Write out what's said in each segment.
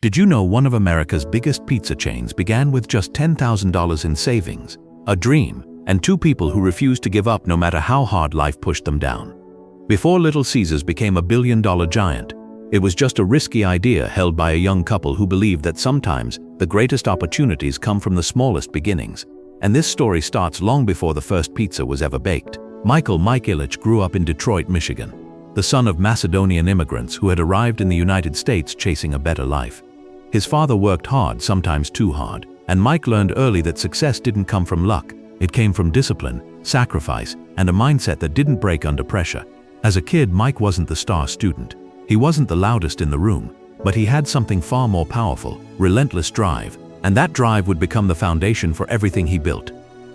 Did you know one of America's biggest pizza chains began with just $10,000 in savings, a dream, and two people who refused to give up no matter how hard life pushed them down? Before Little Caesars became a billion-dollar giant, it was just a risky idea held by a young couple who believed that sometimes the greatest opportunities come from the smallest beginnings. And this story starts long before the first pizza was ever baked. Mike Ilitch grew up in Detroit, Michigan, the son of Macedonian immigrants who had arrived in the United States chasing a better life. His father worked hard, sometimes too hard, and Mike learned early that success didn't come from luck. It came from discipline, sacrifice, and a mindset that didn't break under pressure. As a kid, Mike wasn't the star student. He wasn't the loudest in the room, but he had something far more powerful: relentless drive, and that drive would become the foundation for everything he built.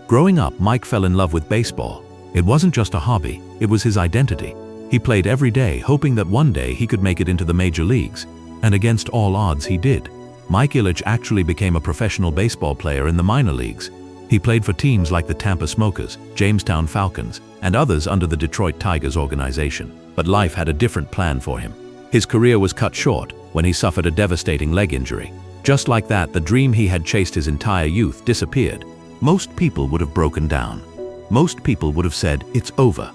Growing up, Mike fell in love with baseball. It wasn't just a hobby, it was his identity. He played every day, hoping that one day he could make it into the major leagues. And against all odds, he did. Mike Ilitch actually became a professional baseball player in the minor leagues. He played for teams like the Tampa Smokers, Jamestown Falcons, and others under the Detroit Tigers organization. But life had a different plan for him. His career was cut short when he suffered a devastating leg injury. Just like that, the dream he had chased his entire youth disappeared. Most people would have broken down. Most people would have said, "It's over."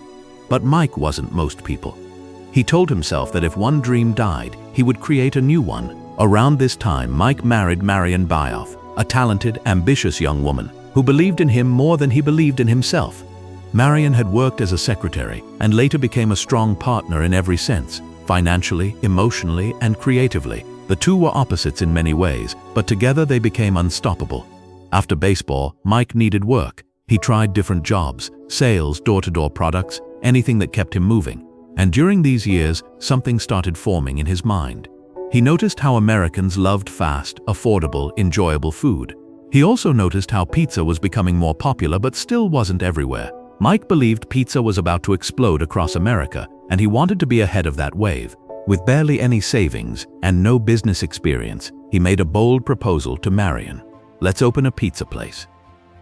But Mike wasn't most people. He told himself that if one dream died, he would create a new one. Around this time, Mike married Marian Ilitch, a talented, ambitious young woman who believed in him more than he believed in himself. Marian had worked as a secretary and later became a strong partner in every sense, financially, emotionally, and creatively. The two were opposites in many ways, but together they became unstoppable. After baseball, Mike needed work. He tried different jobs, sales, door-to-door products, anything that kept him moving. And during these years, something started forming in his mind. He noticed how Americans loved fast, affordable, enjoyable food. He also noticed how pizza was becoming more popular but still wasn't everywhere. Mike believed pizza was about to explode across America, and he wanted to be ahead of that wave. With barely any savings and no business experience, he made a bold proposal to Marian. "Let's open a pizza place."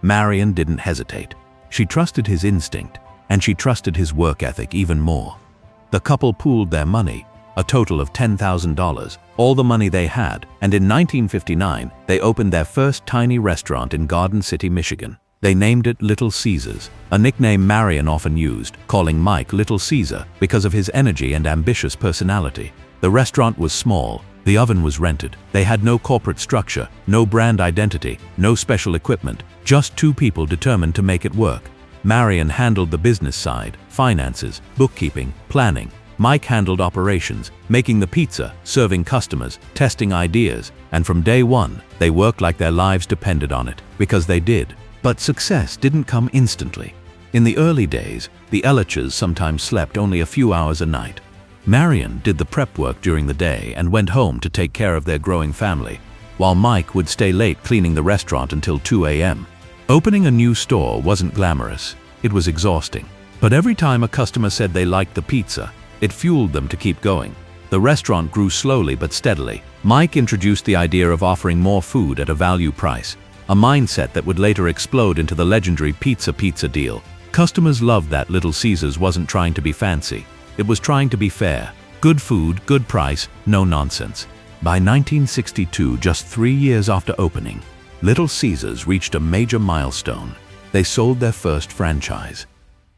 Marian didn't hesitate. She trusted his instinct, and she trusted his work ethic even more. The couple pooled their money, a total of $10,000, all the money they had, and in 1959, they opened their first tiny restaurant in Garden City, Michigan. They named it Little Caesars, a nickname Marian often used, calling Mike Little Caesar because of his energy and ambitious personality. The restaurant was small, the oven was rented, they had no corporate structure, no brand identity, no special equipment, just two people determined to make it work. Marian handled the business side, finances, bookkeeping, planning. Mike handled operations, making the pizza, serving customers, testing ideas, and from day one, they worked like their lives depended on it, because they did. But success didn't come instantly. In the early days, the Ilitches sometimes slept only a few hours a night. Marian did the prep work during the day and went home to take care of their growing family, while Mike would stay late cleaning the restaurant until 2 a.m. Opening a new store wasn't glamorous. It was exhausting. But every time a customer said they liked the pizza, it fueled them to keep going. The restaurant grew slowly but steadily. Mike introduced the idea of offering more food at a value price, a mindset that would later explode into the legendary pizza deal. Customers loved that Little Caesars wasn't trying to be fancy. It was trying to be fair. Good food, good price, no nonsense. By 1962, just 3 years after opening, Little Caesars reached a major milestone. They sold their first franchise.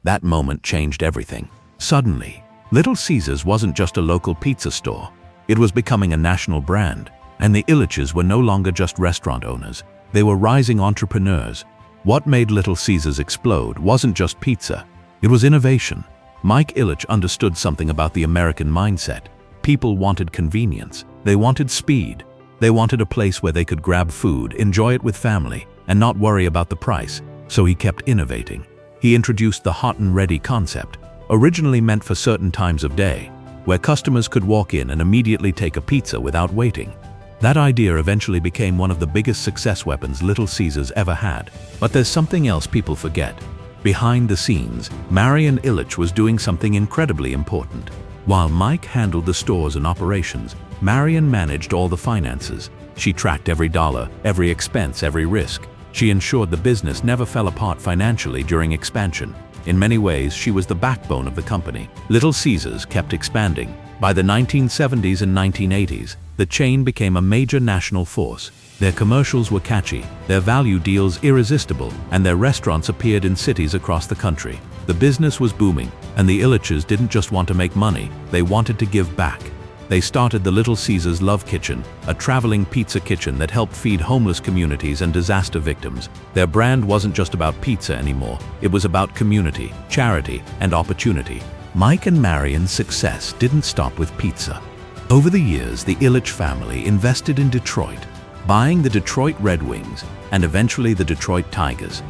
That moment changed everything. Suddenly, Little Caesars wasn't just a local pizza store. It was becoming a national brand, and the Ilitches were no longer just restaurant owners. They were rising entrepreneurs. What made Little Caesars explode wasn't just pizza. It was innovation. Mike Ilitch understood something about the American mindset. People wanted convenience. They wanted speed. They wanted a place where they could grab food, enjoy it with family, and not worry about the price. So he kept innovating. He introduced the hot and ready concept, originally meant for certain times of day, where customers could walk in and immediately take a pizza without waiting. That idea eventually became one of the biggest success weapons Little Caesars ever had. But there's something else people forget. Behind the scenes, Marian Ilitch was doing something incredibly important. While Mike handled the stores and operations, Marian managed all the finances. She tracked every dollar, every expense, every risk. She ensured the business never fell apart financially during expansion. In many ways, she was the backbone of the company. Little Caesars kept expanding. By the 1970s and 1980s, the chain became a major national force. Their commercials were catchy, their value deals irresistible, and their restaurants appeared in cities across the country. The business was booming, and the Ilitches didn't just want to make money, they wanted to give back. They started the Little Caesars Love Kitchen, a traveling pizza kitchen that helped feed homeless communities and disaster victims. Their brand wasn't just about pizza anymore, it was about community, charity, and opportunity. Mike and Marian's success didn't stop with pizza. Over the years, the Ilitch family invested in Detroit, buying the Detroit Red Wings and eventually the Detroit Tigers.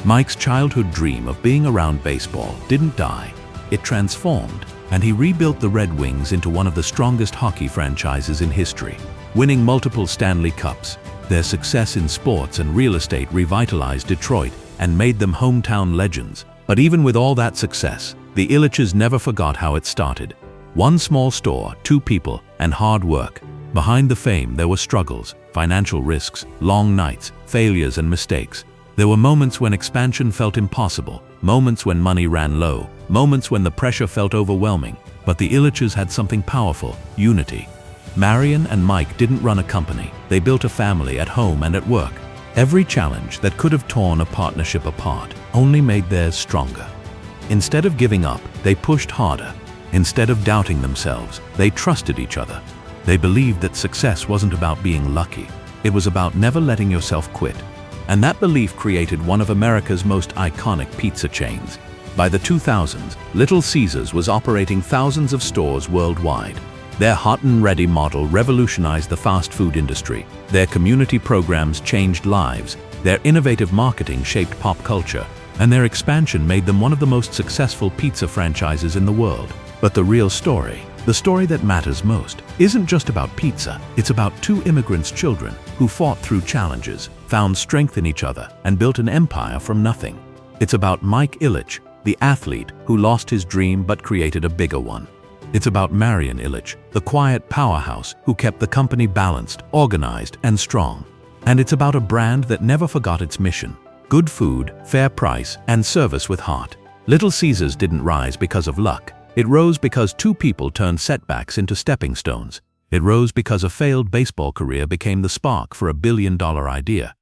Mike's childhood dream of being around baseball didn't die, it transformed, and he rebuilt the Red Wings into one of the strongest hockey franchises in history, winning multiple Stanley Cups. Their success in sports and real estate revitalized Detroit and made them hometown legends. But even with all that success, the Ilitches never forgot how it started. One small store, 2 people, and hard work. Behind the fame, there were struggles, financial risks, long nights, failures and mistakes. There were moments when expansion felt impossible, moments when money ran low, moments when the pressure felt overwhelming. But the Ilitches had something powerful: unity. Marian and Mike didn't run a company, they built a family at home and at work. Every challenge that could have torn a partnership apart only made theirs stronger. Instead of giving up, they pushed harder. Instead of doubting themselves, they trusted each other. They believed that success wasn't about being lucky, it was about never letting yourself quit. And that belief created one of America's most iconic pizza chains. By the 2000s, Little Caesars was operating thousands of stores worldwide. Their hot and ready model revolutionized the fast food industry. Their community programs changed lives. Their innovative marketing shaped pop culture. And their expansion made them one of the most successful pizza franchises in the world. But the real story, the story that matters most, isn't just about pizza. It's about 2 immigrants' children who fought through challenges, found strength in each other, and built an empire from nothing. It's about Mike Ilitch, the athlete who lost his dream but created a bigger one. It's about Marian Ilitch, the quiet powerhouse who kept the company balanced, organized, and strong. And it's about a brand that never forgot its mission: good food, fair price, and service with heart. Little Caesars didn't rise because of luck. It rose because 2 people turned setbacks into stepping stones. It rose because a failed baseball career became the spark for a billion-dollar idea.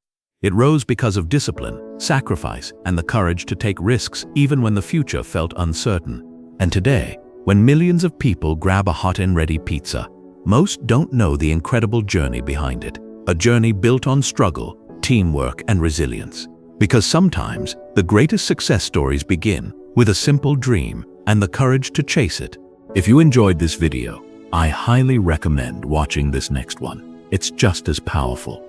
It rose because of discipline, sacrifice, and the courage to take risks even when the future felt uncertain. And today, when millions of people grab a hot and ready pizza, most don't know the incredible journey behind it. A journey built on struggle, teamwork, and resilience. Because sometimes, the greatest success stories begin with a simple dream and the courage to chase it. If you enjoyed this video, I highly recommend watching this next one. It's just as powerful.